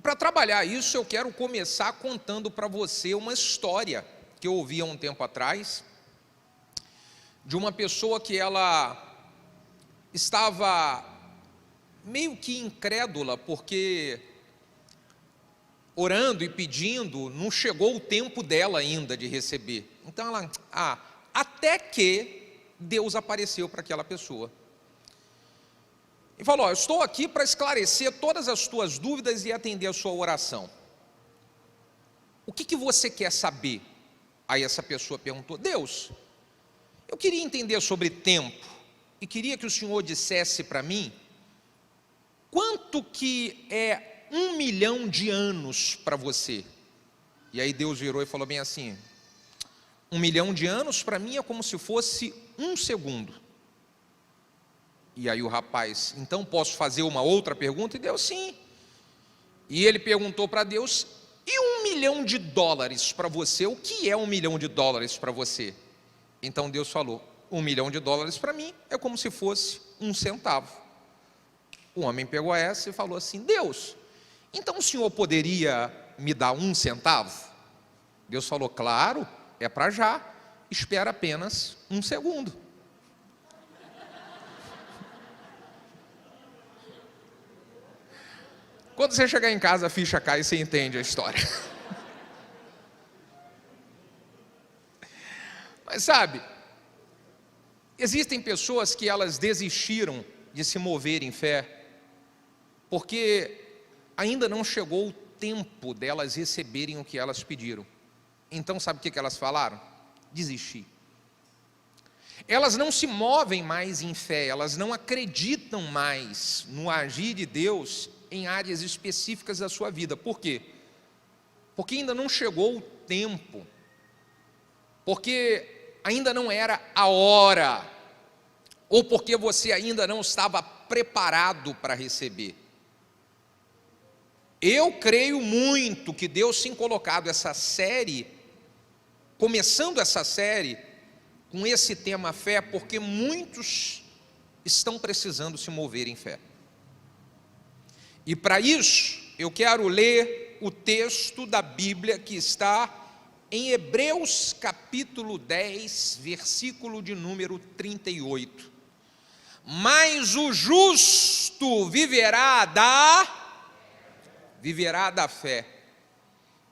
para trabalhar isso, eu quero começar contando para você uma história que eu ouvi há um tempo atrás, de uma pessoa que ela estava meio que incrédula, porque orando e pedindo, não chegou o tempo dela ainda de receber. Então ela, até que Deus apareceu para aquela pessoa. E falou: eu estou aqui para esclarecer todas as tuas dúvidas e atender a sua oração. O que você quer saber? Aí essa pessoa perguntou: Deus, eu queria entender sobre tempo, e queria que o Senhor dissesse para mim, quanto que é 1 milhão de anos para você? E aí Deus virou e falou bem assim: 1 milhão de anos para mim é como se fosse 1 segundo. E aí o rapaz: então posso fazer uma outra pergunta? E Deus: sim. E ele perguntou para Deus: e 1 milhão de dólares para você? O que é 1 milhão de dólares para você? Então Deus falou: 1 milhão de dólares para mim é como se fosse 1 centavo. O homem pegou essa e falou assim: Deus, então o senhor poderia me dar 1 centavo? Deus falou: claro, é para já, espera apenas 1 segundo. Quando você chegar em casa, a ficha cai e você entende a história. Mas sabe, existem pessoas que elas desistiram de se mover em fé, porque ainda não chegou o tempo delas receberem o que elas pediram. Então sabe o que elas falaram? Desistir. Elas não se movem mais em fé, elas não acreditam mais no agir de Deus em áreas específicas da sua vida. Por quê? Porque ainda não chegou o tempo, porque ainda não era a hora, ou porque você ainda não estava preparado para receber. Eu creio muito que Deus tem colocado essa série, começando essa série com esse tema fé, porque muitos estão precisando se mover em fé. E para isso, eu quero ler o texto da Bíblia que está em Hebreus capítulo 10, versículo de número 38. Mas o justo viverá da fé.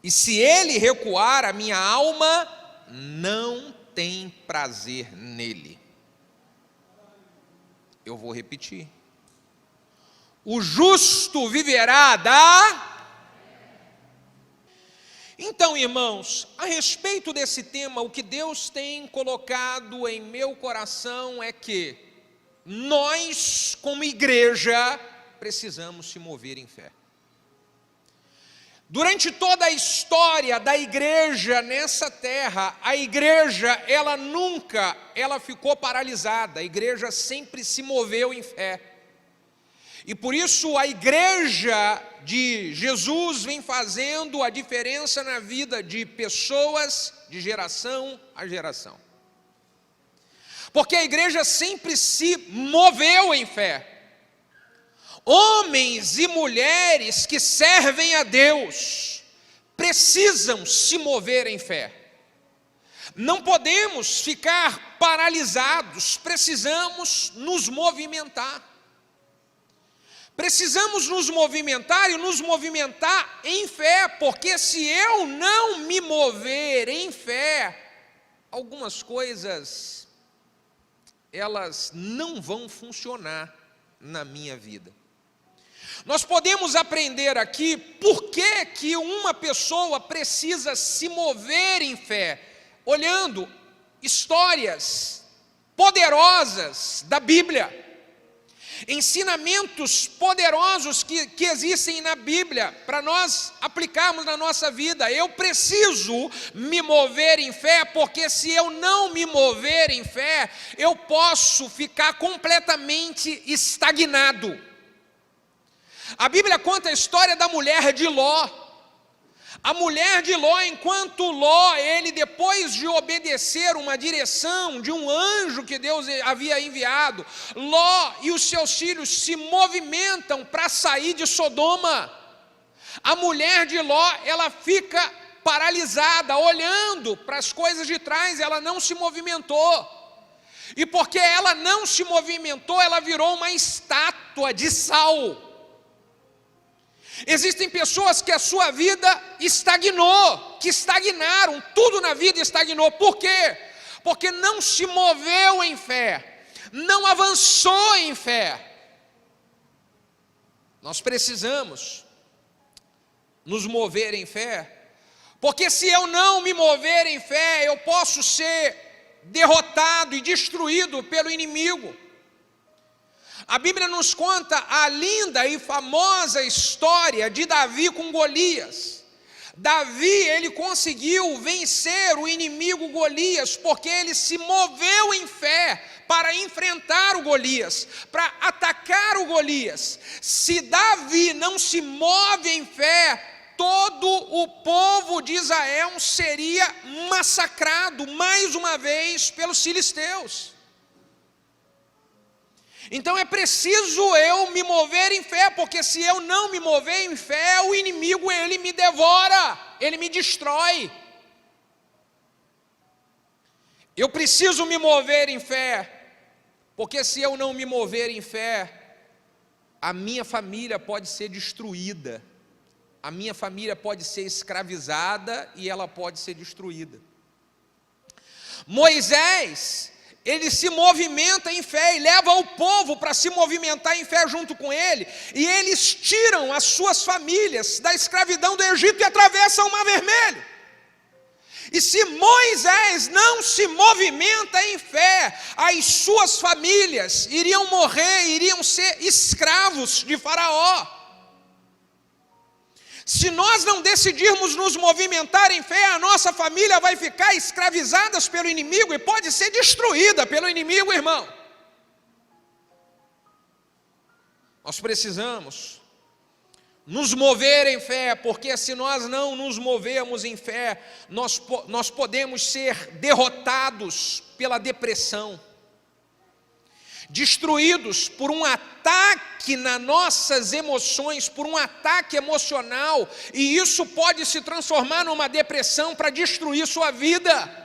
E se ele recuar, a minha alma não tem prazer nele. Eu vou repetir. O justo viverá Então, irmãos, a respeito desse tema, o que Deus tem colocado em meu coração é que nós, como igreja, precisamos se mover em fé. Durante toda a história da igreja nessa terra, a igreja, ela ficou paralisada, a igreja sempre se moveu em fé. E por isso a igreja de Jesus vem fazendo a diferença na vida de pessoas de geração a geração. Porque a igreja sempre se moveu em fé. Homens e mulheres que servem a Deus precisam se mover em fé. Não podemos ficar paralisados, precisamos nos movimentar. Precisamos nos movimentar e nos movimentar em fé, porque se eu não me mover em fé, algumas coisas, elas não vão funcionar na minha vida. Nós podemos aprender aqui por que uma pessoa precisa se mover em fé, olhando histórias poderosas da Bíblia. Ensinamentos poderosos que existem na Bíblia, para nós aplicarmos na nossa vida. Eu preciso me mover em fé, porque se eu não me mover em fé, eu posso ficar completamente estagnado. A Bíblia conta a história da mulher de Ló. A mulher de Ló, enquanto Ló, ele depois de obedecer uma direção de um anjo que Deus havia enviado, Ló e os seus filhos se movimentam para sair de Sodoma. A mulher de Ló, ela fica paralisada, olhando para as coisas de trás, ela não se movimentou. E porque ela não se movimentou, ela virou uma estátua de sal. Existem pessoas que a sua vida estagnou, que estagnaram, tudo na vida estagnou. Por quê? Porque não se moveu em fé, não avançou em fé. Nós precisamos nos mover em fé, porque se eu não me mover em fé, eu posso ser derrotado e destruído pelo inimigo. A Bíblia nos conta a linda e famosa história de Davi com Golias. Davi, ele conseguiu vencer o inimigo Golias, porque ele se moveu em fé para enfrentar o Golias, para atacar o Golias. Se Davi não se move em fé, todo o povo de Israel seria massacrado mais uma vez pelos filisteus. Então é preciso eu me mover em fé, porque se eu não me mover em fé, o inimigo, ele me devora, ele me destrói. Eu preciso me mover em fé, porque se eu não me mover em fé, a minha família pode ser destruída, a minha família pode ser escravizada e ela pode ser destruída. Moisés, ele se movimenta em fé e leva o povo para se movimentar em fé junto com ele, e eles tiram as suas famílias da escravidão do Egito e atravessam o Mar Vermelho. E se Moisés não se movimenta em fé, as suas famílias iriam morrer, iriam ser escravos de Faraó. Se nós não decidirmos nos movimentar em fé, a nossa família vai ficar escravizada pelo inimigo e pode ser destruída pelo inimigo, irmão. Nós precisamos nos mover em fé, porque se nós não nos movermos em fé, nós podemos ser derrotados pela depressão, destruídos por um ataque nas nossas emoções, por um ataque emocional, e isso pode se transformar numa depressão para destruir sua vida.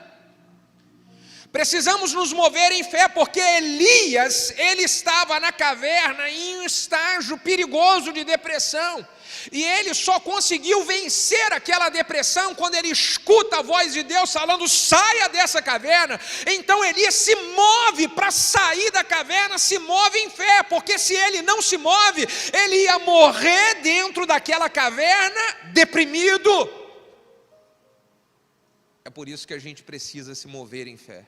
Precisamos nos mover em fé, porque Elias, ele estava na caverna em um estágio perigoso de depressão, e ele só conseguiu vencer aquela depressão quando ele escuta a voz de Deus falando: saia dessa caverna. Então Elias se move para sair da caverna, se move em fé, porque se ele não se move, ele ia morrer dentro daquela caverna, deprimido. É por isso que a gente precisa se mover em fé.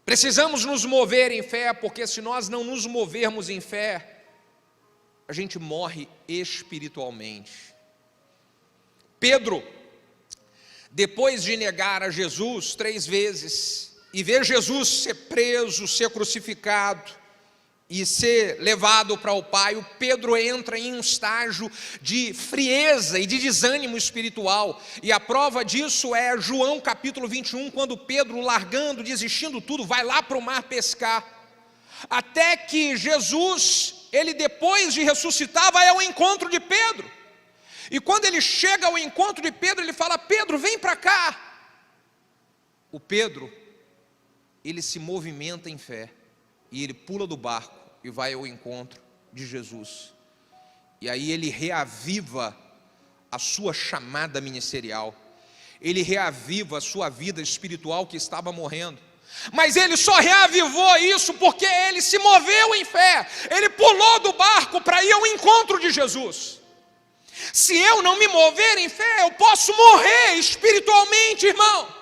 Precisamos nos mover em fé, porque se nós não nos movermos em fé, a gente morre espiritualmente. Pedro, depois de negar a Jesus 3 vezes, e ver Jesus ser preso, ser crucificado, e ser levado para o Pai, o Pedro entra em um estágio de frieza e de desânimo espiritual, e a prova disso é João capítulo 21, quando Pedro, largando, desistindo tudo, vai lá para o mar pescar, até que Jesus, ele depois de ressuscitar, vai ao encontro de Pedro, e quando ele chega ao encontro de Pedro, ele fala: Pedro, vem para cá. O Pedro, ele se movimenta em fé, e ele pula do barco e vai ao encontro de Jesus, e aí ele reaviva a sua chamada ministerial, ele reaviva a sua vida espiritual que estava morrendo, mas ele só reavivou isso porque ele se moveu em fé, ele pulou do barco para ir ao encontro de Jesus. Se eu não me mover em fé, eu posso morrer espiritualmente, irmão.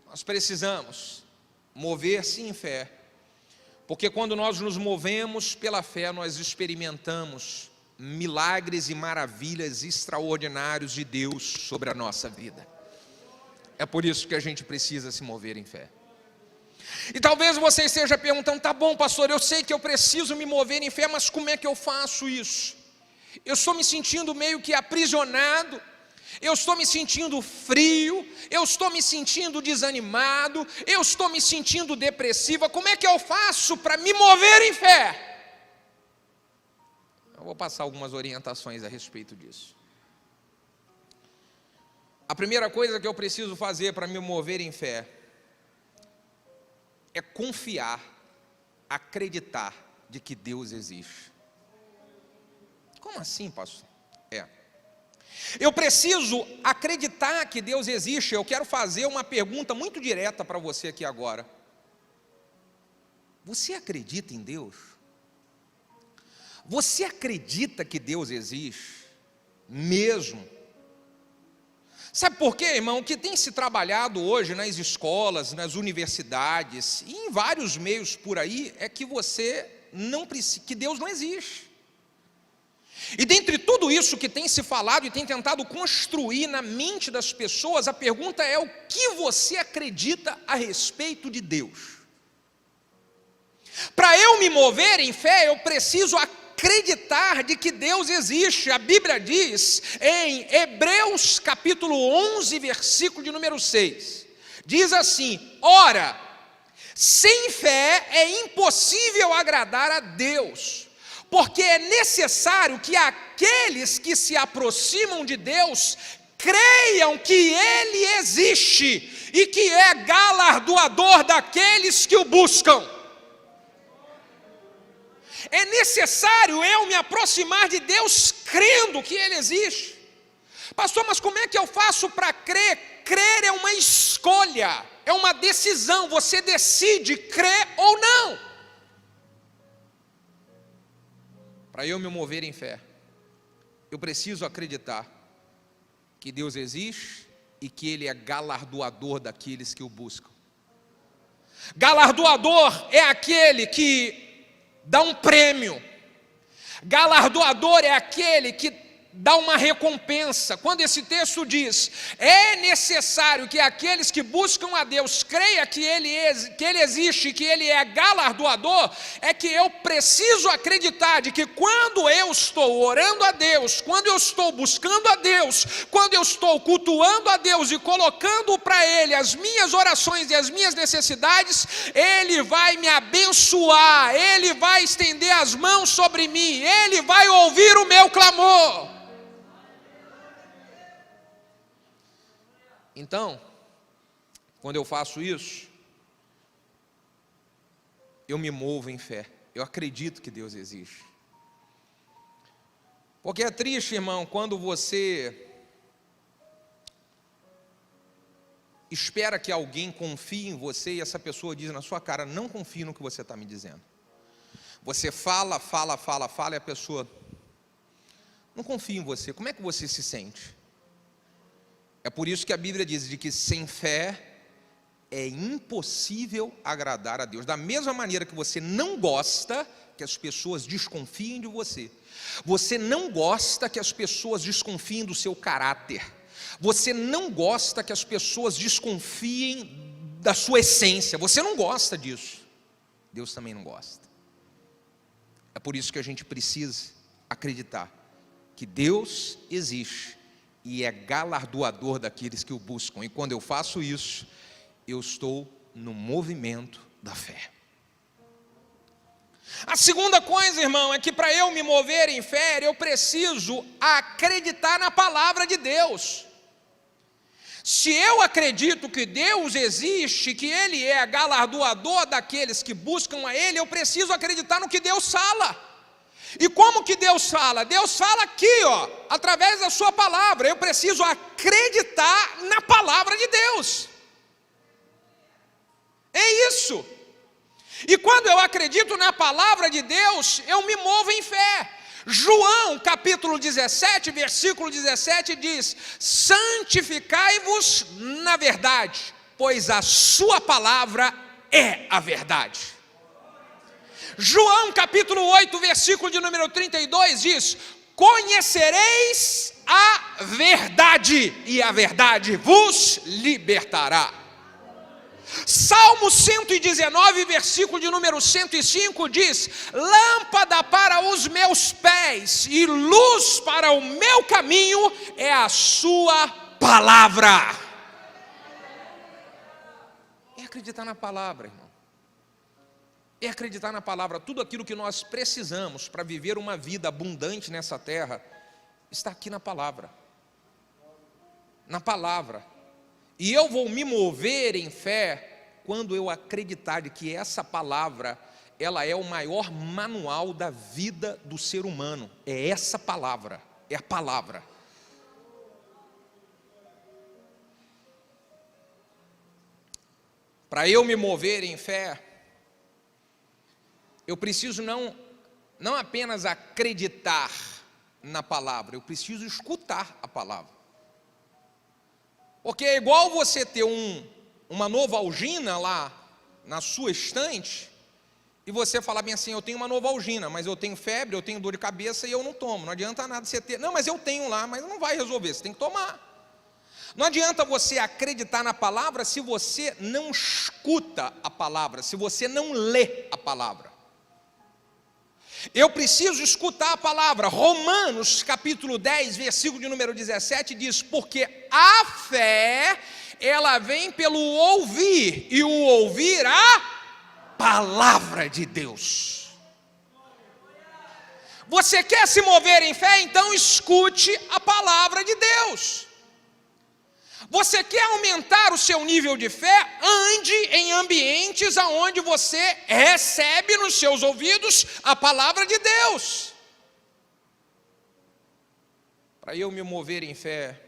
Nós precisamos mover-se em fé, porque quando nós nos movemos pela fé, nós experimentamos milagres e maravilhas extraordinários de Deus sobre a nossa vida. É por isso que a gente precisa se mover em fé. E talvez você esteja perguntando: tá bom, pastor, eu sei que eu preciso me mover em fé, mas como é que eu faço isso? Eu estou me sentindo meio que aprisionado, eu estou me sentindo frio, eu estou me sentindo desanimado, eu estou me sentindo depressiva. Como é que eu faço para me mover em fé? vou passar algumas orientações a respeito disso. A primeira coisa que eu preciso fazer para me mover em fé é confiar, acreditar de que Deus existe. Como assim, pastor? Eu preciso acreditar que Deus existe. Eu quero fazer uma pergunta muito direta para você aqui agora. Você acredita em Deus? Você acredita que Deus existe? Mesmo? Sabe por quê, irmão? O que tem se trabalhado hoje nas escolas, nas universidades e em vários meios por aí é que que Deus não existe. E dentre tudo isso que tem se falado e tem tentado construir na mente das pessoas, a pergunta é: o que você acredita a respeito de Deus? Para eu me mover em fé, eu preciso acreditar de que Deus existe. A Bíblia diz em Hebreus capítulo 11, versículo de número 6, diz assim: ora, sem fé é impossível agradar a Deus, porque é necessário que aqueles que se aproximam de Deus creiam que Ele existe e que é galardoador daqueles que o buscam. É necessário eu me aproximar de Deus crendo que Ele existe. Pastor, mas como é que eu faço para crer? Crer é uma escolha, é uma decisão, você decide crer ou não. Para eu me mover em fé, eu preciso acreditar que Deus existe e que Ele é galardoador daqueles que o buscam. Galardoador é aquele que dá um prêmio. Galardoador é aquele que dá uma recompensa. Quando esse texto diz: é necessário que aqueles que buscam a Deus creiam que Ele existe, que Ele é galardoador, é que eu preciso acreditar de que quando eu estou orando a Deus, quando eu estou buscando a Deus, quando eu estou cultuando a Deus e colocando para Ele as minhas orações e as minhas necessidades, Ele vai me abençoar, Ele vai estender as mãos sobre mim, Ele vai ouvir o meu clamor. Então, quando eu faço isso, eu me movo em fé, eu acredito que Deus existe. Porque é triste, irmão, quando você espera que alguém confie em você e essa pessoa diz na sua cara: não confio no que você está me dizendo. Você fala e a pessoa não confia em você. Como é que você se sente? É por isso que a Bíblia diz de que sem fé é impossível agradar a Deus. Da mesma maneira que você não gosta que as pessoas desconfiem de você, você não gosta que as pessoas desconfiem do seu caráter, você não gosta que as pessoas desconfiem da sua essência, você não gosta disso. Deus também não gosta. É por isso que a gente precisa acreditar que Deus existe e é galardoador daqueles que o buscam. E quando eu faço isso, eu estou no movimento da fé. A segunda coisa, irmão, é que para eu me mover em fé, eu preciso acreditar na palavra de Deus. Se eu acredito que Deus existe, que Ele é galardoador daqueles que buscam a Ele, eu preciso acreditar no que Deus fala. E como que Deus fala? Deus fala aqui, através da sua palavra. Eu preciso acreditar na palavra de Deus. É isso. E quando eu acredito na palavra de Deus, eu me movo em fé. João capítulo 17, versículo 17 diz: santificai-vos na verdade, pois a sua palavra é a verdade. João capítulo 8, versículo de número 32 diz: conhecereis a verdade, e a verdade vos libertará. Salmo 119, versículo de número 105 diz: lâmpada para os meus pés e luz para o meu caminho é a sua palavra. É acreditar na palavra, irmão. é acreditar na palavra. Tudo aquilo que nós precisamos para viver uma vida abundante nessa terra está aqui na palavra. Na palavra. E eu vou me mover em fé quando eu acreditar de que essa palavra, ela é o maior manual da vida do ser humano. É essa palavra, é a palavra. Para eu me mover em fé, eu preciso não apenas acreditar na palavra, eu preciso escutar a palavra. Porque é igual você ter uma Novalgina lá na sua estante, e você falar bem assim, eu tenho uma Novalgina, mas eu tenho febre, eu tenho dor de cabeça e eu não tomo. Não adianta nada você ter, não, mas eu tenho lá, mas não vai resolver, você tem que tomar. Não adianta você acreditar na palavra se você não escuta a palavra, se você não lê a palavra. Eu preciso escutar a palavra. Romanos capítulo 10, versículo de número 17 diz: porque a fé, ela vem pelo ouvir, e o ouvir a palavra de Deus. Você quer se mover em fé? Então escute a palavra de Deus. Você quer aumentar o seu nível de fé? Ande em ambientes onde você recebe nos seus ouvidos a palavra de Deus. Para eu me mover em fé,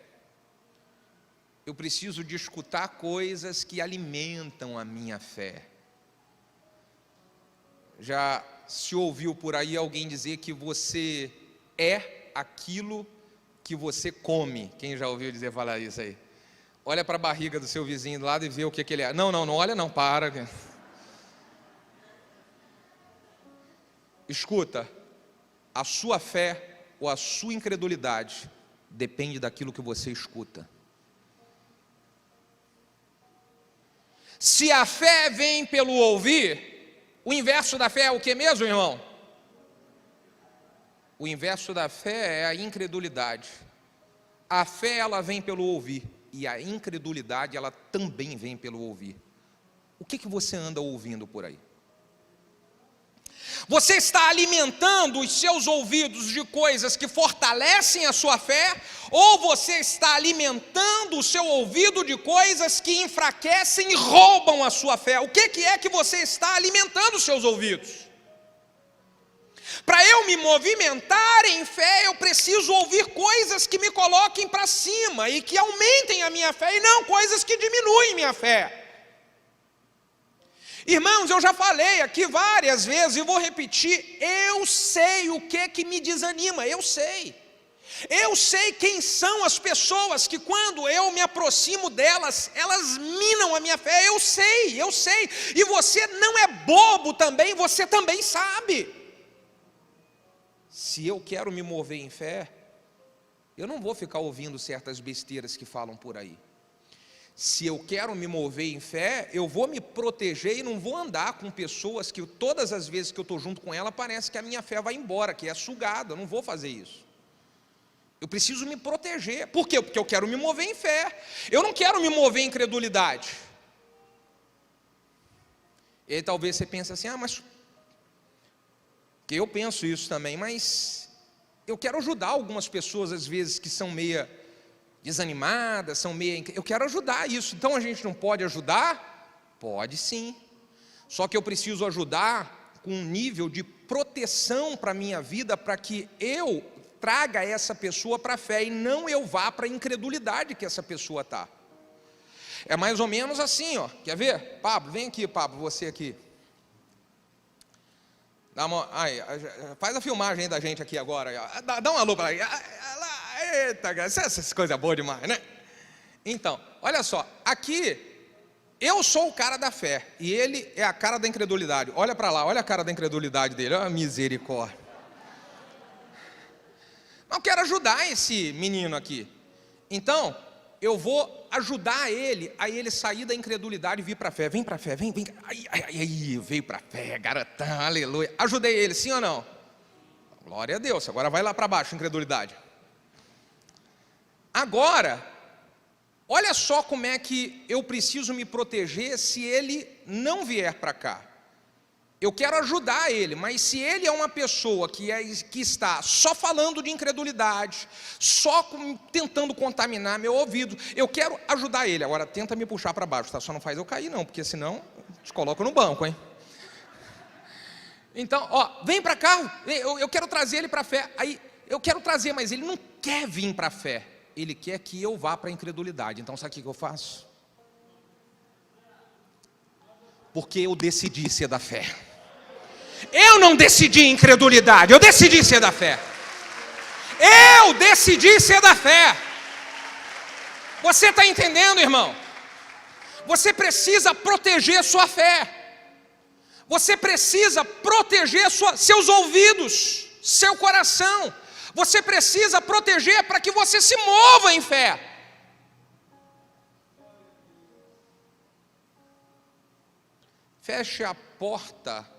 eu preciso de escutar coisas que alimentam a minha fé. Já se ouviu por aí alguém dizer que você é aquilo que você come? Quem já ouviu dizer falar isso aí? Olha para a barriga do seu vizinho do lado e vê o que ele é. Não olha não, para. Escuta, a sua fé ou a sua incredulidade depende daquilo que você escuta. Se a fé vem pelo ouvir, o inverso da fé é o que mesmo, irmão? O inverso da fé é a incredulidade. A fé, ela vem pelo ouvir. E a incredulidade, ela também vem pelo ouvir. O que você anda ouvindo por aí? Você está alimentando os seus ouvidos de coisas que fortalecem a sua fé, ou você está alimentando o seu ouvido de coisas que enfraquecem e roubam a sua fé? O que é que você está alimentando os seus ouvidos? Para eu me movimentar em fé, eu preciso ouvir coisas que me coloquem para cima e que aumentem a minha fé, e não coisas que diminuem minha fé. Irmãos, eu já falei aqui várias vezes e vou repetir, eu sei o que me desanima, eu sei. Eu sei quem são as pessoas que quando eu me aproximo delas, elas minam a minha fé, eu sei. E você não é bobo também, você também sabe. Se eu quero me mover em fé, eu não vou ficar ouvindo certas besteiras que falam por aí. Se eu quero me mover em fé, eu vou me proteger e não vou andar com pessoas que todas as vezes que eu estou junto com ela, parece que a minha fé vai embora, que é sugada. Eu não vou fazer isso. Eu preciso me proteger. Por quê? Porque eu quero me mover em fé. Eu não quero me mover em incredulidade. E aí talvez você pense assim, mas... que eu penso isso também, mas eu quero ajudar algumas pessoas às vezes que são meia desanimadas, eu quero ajudar isso, então a gente não pode ajudar? Pode sim, só que eu preciso ajudar com um nível de proteção para a minha vida, para que eu traga essa pessoa para a fé e não eu vá para a incredulidade que essa pessoa está. É mais ou menos assim, ó. Quer ver? Pablo, vem aqui, Pablo, você aqui. Faz a filmagem da gente aqui agora. Dá um alô para aí. Eita, essas coisas boas demais, né? Então, olha só. Aqui, eu sou o cara da fé. E ele é a cara da incredulidade. Olha para lá, olha a cara da incredulidade dele. Olha a misericórdia. Eu quero ajudar esse menino aqui. Então, eu vou ajudar ele a ele sair da incredulidade e vir para a fé. Vem para a fé, vem. Aí, veio para a fé, garotão, aleluia. Ajudei ele, sim ou não? Glória a Deus, agora vai lá para baixo, incredulidade. Agora, olha só como é que eu preciso me proteger se ele não vier para cá. eu quero ajudar ele, mas se ele é uma pessoa que está só falando de incredulidade, só tentando contaminar meu ouvido, eu quero ajudar ele. Agora tenta me puxar para baixo, tá? Só não faz eu cair não, porque senão te coloco no banco, hein? Então, vem para cá, eu quero trazer ele para a fé. Aí eu quero trazer, mas ele não quer vir para a fé, ele quer que eu vá para a incredulidade. Então sabe o que eu faço? Porque eu decidi ser da fé. Eu não decidi incredulidade, eu decidi ser da fé. Eu decidi ser da fé. Você está entendendo, irmão? Você precisa proteger sua fé. Você precisa proteger seus ouvidos, seu coração. Você precisa proteger para que você se mova em fé. Feche a porta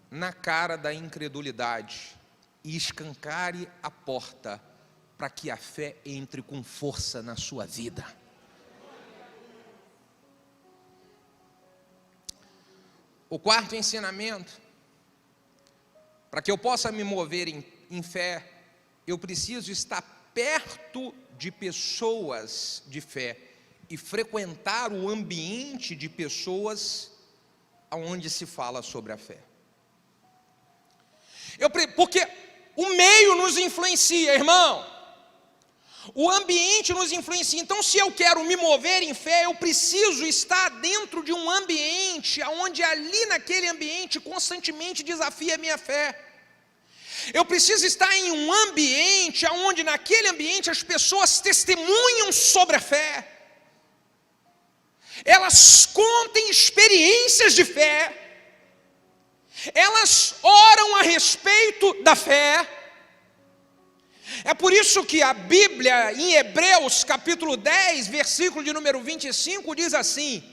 na cara da incredulidade e escancare a porta para que a fé entre com força na sua vida. O quarto ensinamento: para que eu possa me mover em fé, eu preciso estar perto de pessoas de fé e frequentar o ambiente de pessoas onde se fala sobre a fé. Porque o meio nos influencia, irmão. O ambiente nos influencia. Então, se eu quero me mover em fé, eu preciso estar dentro de um ambiente onde ali naquele ambiente constantemente desafia a minha fé. Eu preciso estar em um ambiente onde naquele ambiente as pessoas testemunham sobre a fé. Elas contem experiências de fé. Elas oram a respeito da fé. É por isso que a Bíblia, em Hebreus capítulo 10, versículo de número 25, diz assim: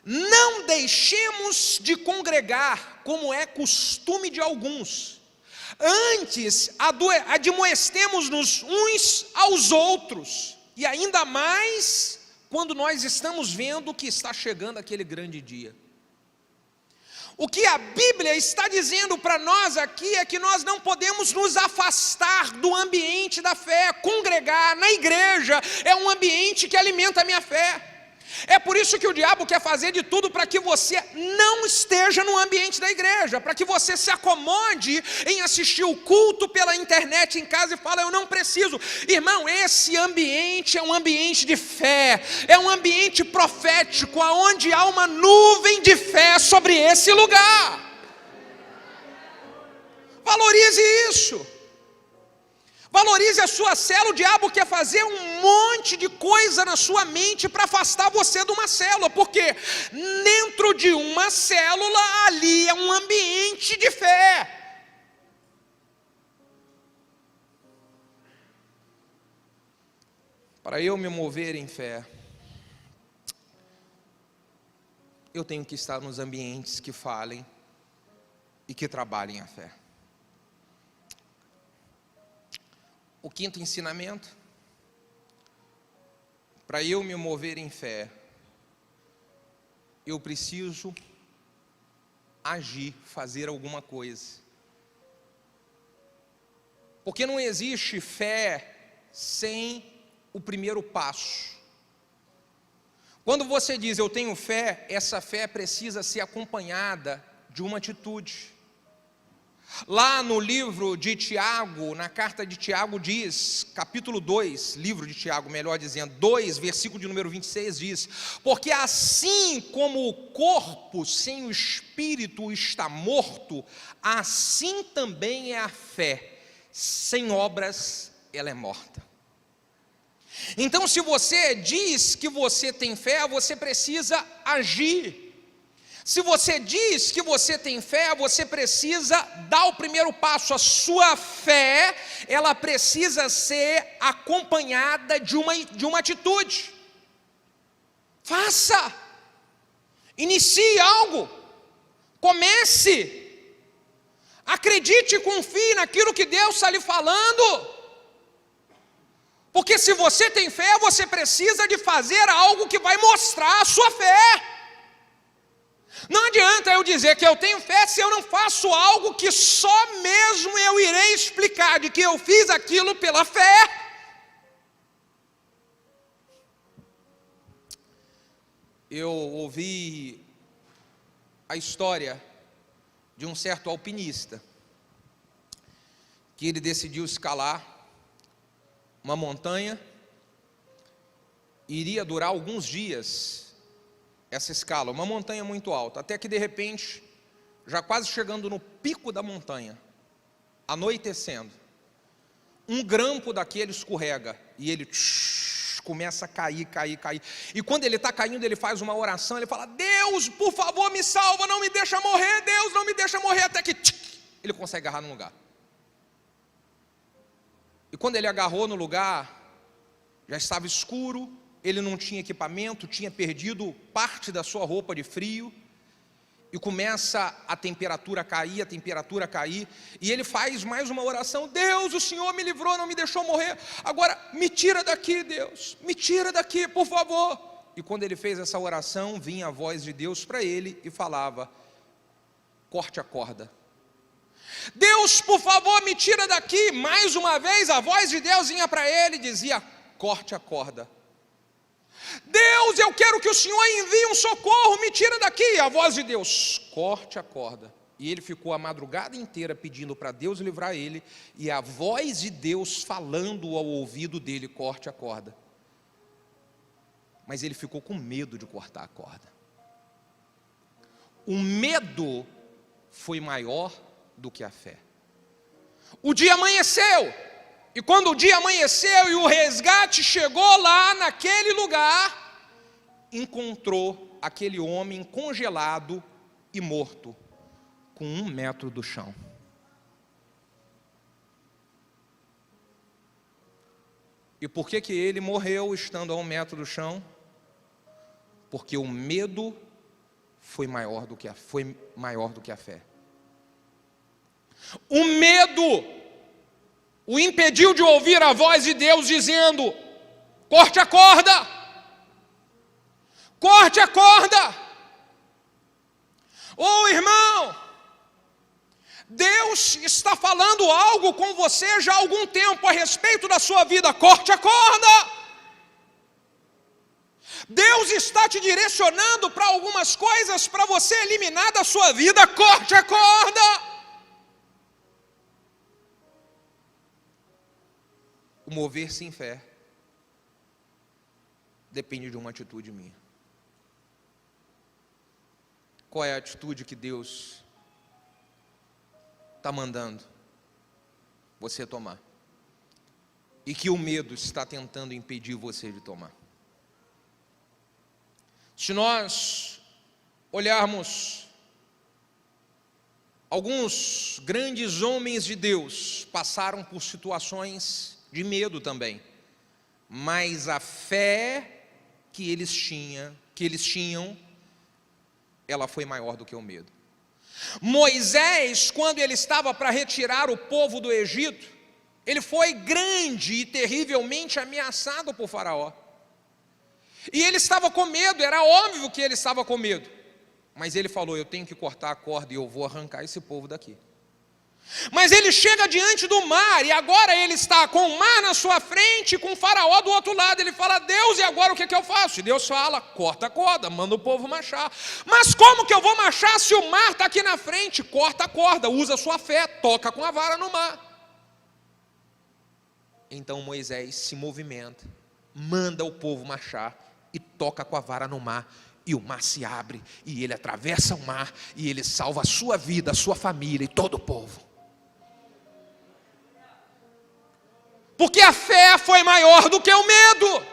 não deixemos de congregar, como é costume de alguns, antes admoestemos-nos uns aos outros, e ainda mais quando nós estamos vendo que está chegando aquele grande dia. O que a Bíblia está dizendo para nós aqui é que nós não podemos nos afastar do ambiente da fé. Congregar na igreja é um ambiente que alimenta a minha fé. É por isso que o diabo quer fazer de tudo para que você não esteja no ambiente da igreja, para que você se acomode em assistir o culto pela internet em casa e fala: eu não preciso. Irmão, esse ambiente é um ambiente de fé, é um ambiente profético, onde há uma nuvem de fé sobre esse lugar. Valorize isso. Valorize a sua célula. O diabo quer fazer um monte de coisa na sua mente para afastar você de uma célula, porque dentro de uma célula ali é um ambiente de fé. Para eu me mover em fé, eu tenho que estar nos ambientes que falem e que trabalhem a fé. O quinto ensinamento: para eu me mover em fé, eu preciso agir, fazer alguma coisa. Porque não existe fé sem o primeiro passo. Quando você diz eu tenho fé, essa fé precisa ser acompanhada de uma atitude. Lá no livro de Tiago, na carta de Tiago diz, capítulo 2, livro de Tiago, melhor dizendo, 2, versículo de número 26 diz: porque assim como o corpo sem o espírito está morto, assim também é a fé, sem obras ela é morta. Então, se você diz que você tem fé, você precisa agir. Se você diz que você tem fé, você precisa dar o primeiro passo. A sua fé, ela precisa ser acompanhada de uma atitude. Faça, inicie algo, comece, acredite e confie naquilo que Deus está lhe falando. Porque se você tem fé, você precisa de fazer algo que vai mostrar a sua fé. Não adianta eu dizer que eu tenho fé se eu não faço algo que só mesmo eu irei explicar de que eu fiz aquilo pela fé. Eu ouvi a história de um certo alpinista, que ele decidiu escalar uma montanha, e iria durar alguns dias essa escala, uma montanha muito alta, até que de repente, já quase chegando no pico da montanha, anoitecendo, um grampo daquele escorrega, e ele começa a cair, e quando ele está caindo, ele faz uma oração, ele fala: Deus, por favor, me salva, não me deixa morrer, Deus, não me deixa morrer, até que ele consegue agarrar no lugar. E quando ele agarrou no lugar, já estava escuro, ele não tinha equipamento, tinha perdido parte da sua roupa de frio, e começa a temperatura cair, e ele faz mais uma oração: Deus, o Senhor me livrou, não me deixou morrer, agora me tira daqui, Deus, me tira daqui, por favor. E quando ele fez essa oração, vinha a voz de Deus para ele e falava: corte a corda. Deus, por favor, me tira daqui. Mais uma vez a voz de Deus vinha para ele e dizia: corte a corda. Deus, eu quero que o Senhor envie um socorro, me tira daqui. A voz de Deus: corte a corda. E ele ficou a madrugada inteira pedindo para Deus livrar ele, e a voz de Deus falando ao ouvido dele: corte a corda. Mas ele ficou com medo de cortar a corda. O medo foi maior do que a fé. O dia amanheceu, e quando o dia amanheceu e o resgate chegou lá naquele lugar, encontrou aquele homem congelado e morto, com 1 metro do chão. E por que ele morreu estando a 1 metro do chão? Porque o medo foi maior do que a fé. O medo o impediu de ouvir a voz de Deus dizendo: corte a corda, corte a corda. Oh, irmão, Deus está falando algo com você já há algum tempo a respeito da sua vida: corte a corda. Deus está te direcionando para algumas coisas para você eliminar da sua vida: corte a corda. O mover-se em fé depende de uma atitude minha. Qual é a atitude que Deus está mandando você tomar, e que o medo está tentando impedir você de tomar? Se nós olharmos, alguns grandes homens de Deus passaram por situações de medo também, mas a fé que eles tinham, ela foi maior do que o medo. Moisés, quando ele estava para retirar o povo do Egito, ele foi grande e terrivelmente ameaçado por Faraó, e ele estava com medo, era óbvio que ele estava com medo, mas ele falou: eu tenho que cortar a corda e eu vou arrancar esse povo daqui. Mas ele chega diante do mar, e agora ele está com o mar na sua frente, com o Faraó do outro lado. Ele fala: Deus, e agora o que eu faço? E Deus fala: corta a corda, manda o povo marchar. Mas como que eu vou marchar se o mar está aqui na frente? Corta a corda, usa a sua fé, toca com a vara no mar. Então Moisés se movimenta, manda o povo marchar e toca com a vara no mar, e o mar se abre, e ele atravessa o mar, e ele salva a sua vida, a sua família e todo o povo. Porque a fé foi maior do que o medo.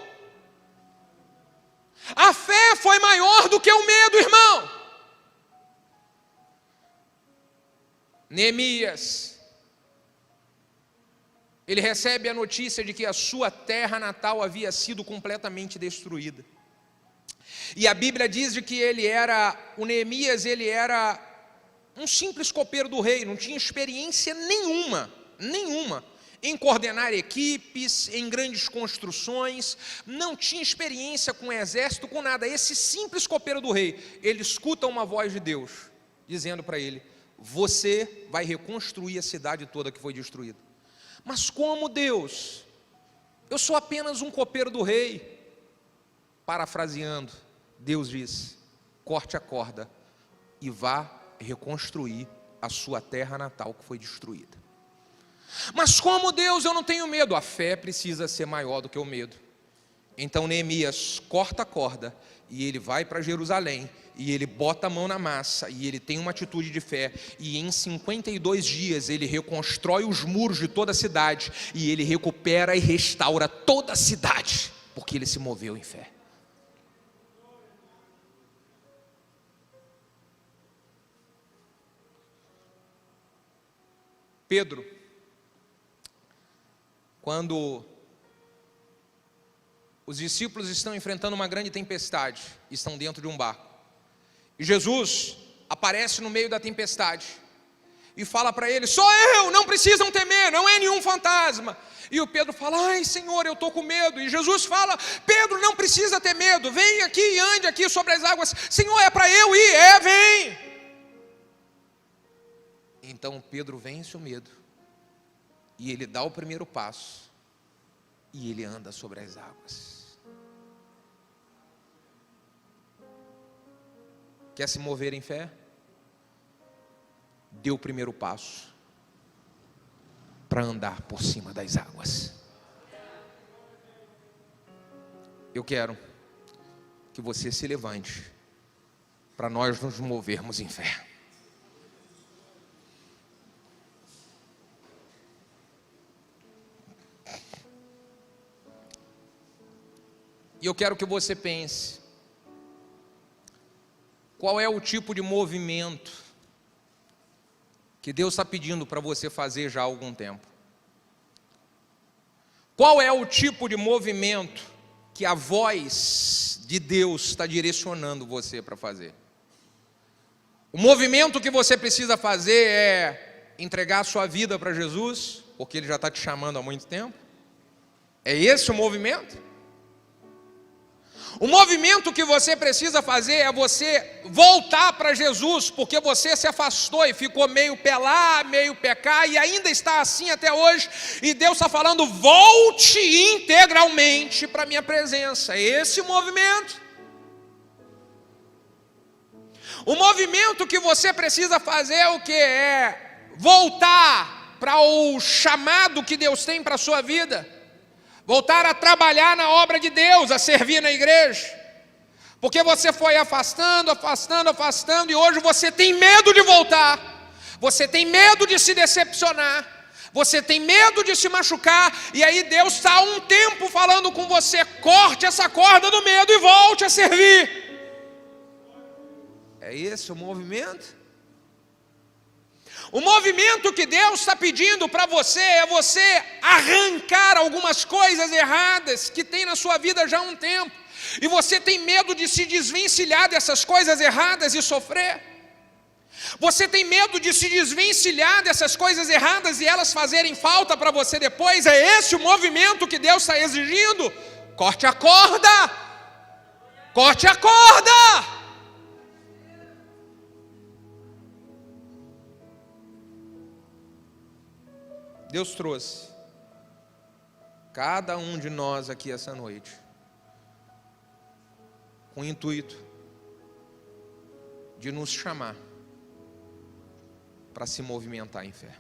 A fé foi maior do que o medo, irmão. Neemias, ele recebe a notícia de que a sua terra natal havia sido completamente destruída. E a Bíblia diz de que o Neemias, ele era um simples copeiro do rei, não tinha experiência nenhuma em coordenar equipes, em grandes construções, não tinha experiência com exército, com nada. Esse simples copeiro do rei, ele escuta uma voz de Deus, dizendo para ele: você vai reconstruir a cidade toda que foi destruída. Mas como, Deus? Eu sou apenas um copeiro do rei. Parafraseando, Deus diz: corte a corda e vá reconstruir a sua terra natal que foi destruída. Mas como, Deus? Eu não tenho medo. A fé precisa ser maior do que o medo. Então Neemias corta a corda e ele vai para Jerusalém, e ele bota a mão na massa, e ele tem uma atitude de fé, e em 52 dias ele reconstrói os muros de toda a cidade, e ele recupera e restaura toda a cidade, porque ele se moveu em fé. Pedro, quando os discípulos estão enfrentando uma grande tempestade, estão dentro de um barco, e Jesus aparece no meio da tempestade e fala para eles: sou eu, não precisam temer, não é nenhum fantasma. E o Pedro fala: ai Senhor, eu estou com medo. E Jesus fala: Pedro, não precisa ter medo, vem aqui e ande aqui sobre as águas. Senhor, é para eu ir? Vem. Então Pedro vence o medo, e ele dá o primeiro passo, e ele anda sobre as águas. Quer se mover em fé? Dê o primeiro passo para andar por cima das águas. Eu quero que você se levante para nós nos movermos em fé. E eu quero que você pense: qual é o tipo de movimento que Deus está pedindo para você fazer já há algum tempo? Qual é o tipo de movimento que a voz de Deus está direcionando você para fazer? O movimento que você precisa fazer é entregar a sua vida para Jesus, porque Ele já está te chamando há muito tempo? É esse o movimento? O movimento que você precisa fazer é você voltar para Jesus, porque você se afastou e ficou meio pé lá, meio pé cá, e ainda está assim até hoje, e Deus está falando: volte integralmente para a minha presença. Esse movimento. O movimento que você precisa fazer é o que? É voltar para o chamado que Deus tem para a sua vida. Voltar a trabalhar na obra de Deus, a servir na igreja. Porque você foi afastando, e hoje você tem medo de voltar. Você tem medo de se decepcionar. Você tem medo de se machucar. E aí Deus está há um tempo falando com você: corte essa corda do medo e volte a servir. É esse o movimento? O movimento que Deus está pedindo para você é você arrancar algumas coisas erradas que tem na sua vida já há um tempo, e você tem medo de se desvencilhar dessas coisas erradas e sofrer. Você tem medo de se desvencilhar dessas coisas erradas e elas fazerem falta para você depois. É esse o movimento que Deus está exigindo. Corte a corda! Corte a corda! Deus trouxe cada um de nós aqui essa noite com o intuito de nos chamar para se movimentar em fé.